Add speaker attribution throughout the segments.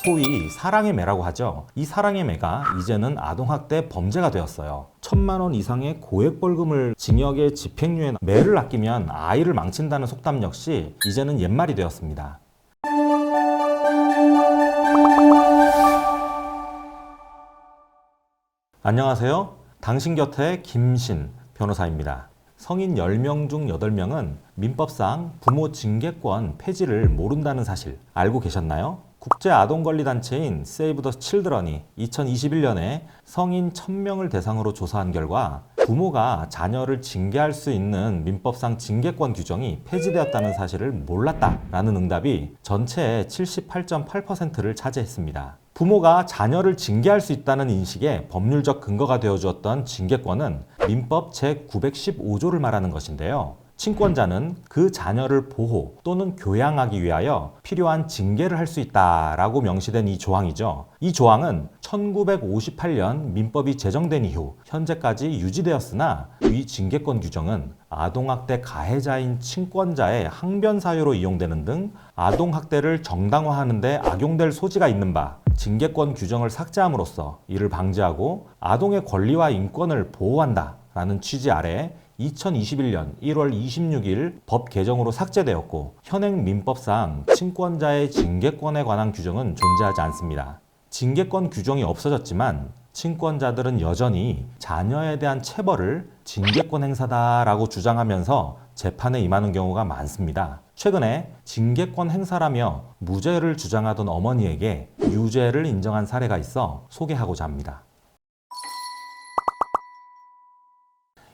Speaker 1: 소위 사랑의 매라고 하죠. 이 사랑의 매가 이제는 아동학대 범죄가 되었어요. 1,000만 원 이상의 고액 벌금을 징역의 집행유예, 매를 아끼면 아이를 망친다는 속담 역시 이제는 옛말이 되었습니다. 안녕하세요. 당신 곁에 김신 변호사입니다. 성인 10명 중 8명은 민법상 부모 징계권 폐지를 모른다는 사실 알고 계셨나요? 국제아동권리단체인 세이브 더 칠드런이 2021년에 성인 1,000명을 대상으로 조사한 결과 부모가 자녀를 징계할 수 있는 민법상 징계권 규정이 폐지되었다는 사실을 몰랐다라는 응답이 전체의 78.8%를 차지했습니다. 부모가 자녀를 징계할 수 있다는 인식에 법률적 근거가 되어주었던 징계권은 민법 제915조를 말하는 것인데요. 친권자는 그 자녀를 보호 또는 교양하기 위하여 필요한 징계를 할 수 있다라고 명시된 이 조항이죠. 이 조항은 1958년 민법이 제정된 이후 현재까지 유지되었으나 이 징계권 규정은 아동학대 가해자인 친권자의 항변 사유로 이용되는 등 아동학대를 정당화하는 데 악용될 소지가 있는 바 징계권 규정을 삭제함으로써 이를 방지하고 아동의 권리와 인권을 보호한다 라는 취지 아래 2021년 1월 26일 법 개정으로 삭제되었고 현행 민법상 친권자의 징계권에 관한 규정은 존재하지 않습니다. 징계권 규정이 없어졌지만 친권자들은 여전히 자녀에 대한 체벌을 징계권 행사다라고 주장하면서 재판에 임하는 경우가 많습니다. 최근에 징계권 행사라며 무죄를 주장하던 어머니에게 유죄를 인정한 사례가 있어 소개하고자 합니다.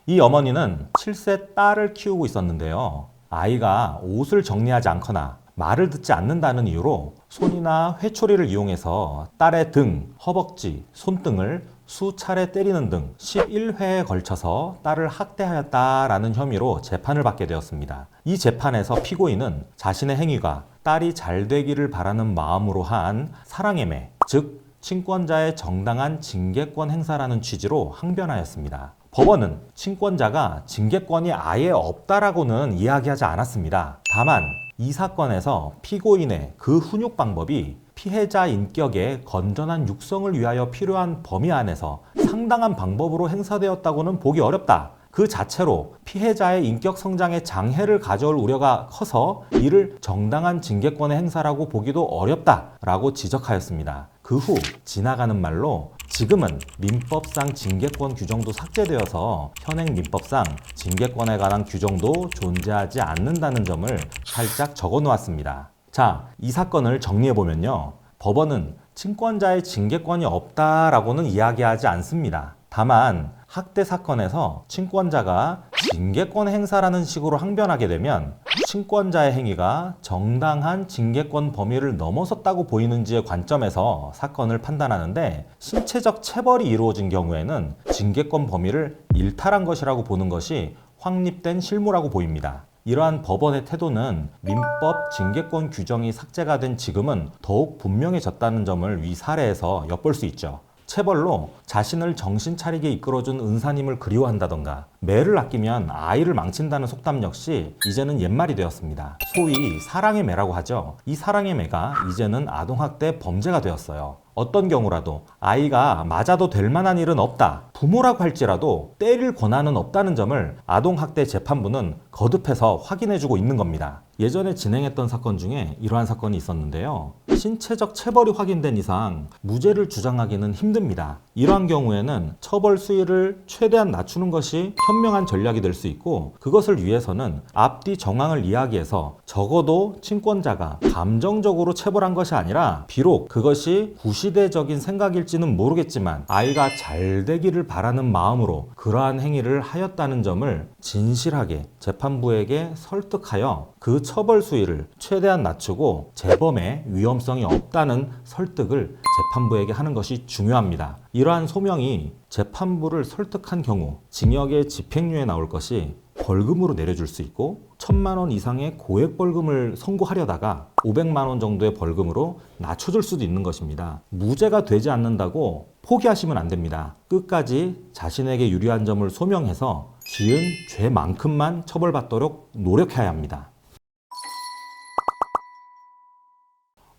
Speaker 1: 이 어머니는 7세 딸을 키우고 있었는데요. 아이가 옷을 정리하지 않거나 말을 듣지 않는다는 이유로 손이나 회초리를 이용해서 딸의 등, 허벅지, 손등을 수차례 때리는 등 11회에 걸쳐서 딸을 학대하였다라는 혐의로 재판을 받게 되었습니다. 이 재판에서 피고인은 자신의 행위가 딸이 잘 되기를 바라는 마음으로 한 사랑의 매, 즉 친권자의 정당한 징계권 행사라는 취지로 항변하였습니다. 법원은 친권자가 징계권이 아예 없다라고는 이야기하지 않았습니다. 다만 이 사건에서 피고인의 그 훈육 방법이 피해자 인격의 건전한 육성을 위하여 필요한 범위 안에서 상당한 방법으로 행사되었다고는 보기 어렵다. 그 자체로 피해자의 인격 성장에 장애를 가져올 우려가 커서 이를 정당한 징계권의 행사라고 보기도 어렵다라고 지적하였습니다. 그 후 지나가는 말로 지금은 민법상 징계권 규정도 삭제되어서 현행 민법상 징계권에 관한 규정도 존재하지 않는다는 점을 살짝 적어 놓았습니다. 자, 이 사건을 정리해보면요. 법원은 친권자의 징계권이 없다라고는 이야기하지 않습니다. 다만 학대 사건에서 친권자가 징계권 행사라는 식으로 항변하게 되면 친권자의 행위가 정당한 징계권 범위를 넘어섰다고 보이는지의 관점에서 사건을 판단하는데 신체적 체벌이 이루어진 경우에는 징계권 범위를 일탈한 것이라고 보는 것이 확립된 실무라고 보입니다. 이러한 법원의 태도는 민법 징계권 규정이 삭제가 된 지금은 더욱 분명해졌다는 점을 위 사례에서 엿볼 수 있죠. 체벌로 자신을 정신 차리게 이끌어준 은사님을 그리워한다던가 매를 아끼면 아이를 망친다는 속담 역시 이제는 옛말이 되었습니다. 소위 사랑의 매라고 하죠. 이 사랑의 매가 이제는 아동학대 범죄가 되었어요. 어떤 경우라도 아이가 맞아도 될 만한 일은 없다. 부모라고 할지라도 때릴 권한은 없다는 점을 아동학대 재판부는 거듭해서 확인해주고 있는 겁니다. 예전에 진행했던 사건 중에 이러한 사건이 있었는데요. 신체적 체벌이 확인된 이상 무죄를 주장하기는 힘듭니다. 이러한 경우에는 처벌 수위를 최대한 낮추는 것이 현명한 전략이 될 수 있고 그것을 위해서는 앞뒤 정황을 이야기해서 적어도 친권자가 감정적으로 체벌한 것이 아니라 비록 그것이 구시대적인 생각일지는 모르겠지만 아이가 잘 되기를 바라는 마음으로 그러한 행위를 하였다는 점을 진실하게 재판부에게 설득하여 그 처벌 수위를 최대한 낮추고 재범의 위험성이 없다는 설득을 재판부에게 하는 것이 중요합니다. 이러한 소명이 재판부를 설득한 경우 징역의 집행유예 나올 것이 벌금으로 내려줄 수 있고 1,000만 원 이상의 고액 벌금을 선고하려다가 500만 원 정도의 벌금으로 낮춰줄 수도 있는 것입니다. 무죄가 되지 않는다고 포기하시면 안 됩니다. 끝까지 자신에게 유리한 점을 소명해서 지은 죄만큼만 처벌받도록 노력해야 합니다.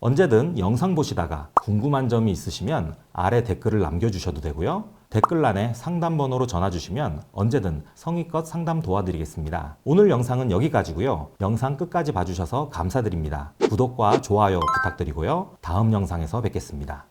Speaker 1: 언제든 영상 보시다가 궁금한 점이 있으시면 아래 댓글을 남겨주셔도 되고요. 댓글란에 상담번호로 전화주시면 언제든 성의껏 상담 도와드리겠습니다. 오늘 영상은 여기까지고요. 영상 끝까지 봐주셔서 감사드립니다. 구독과 좋아요 부탁드리고요. 다음 영상에서 뵙겠습니다.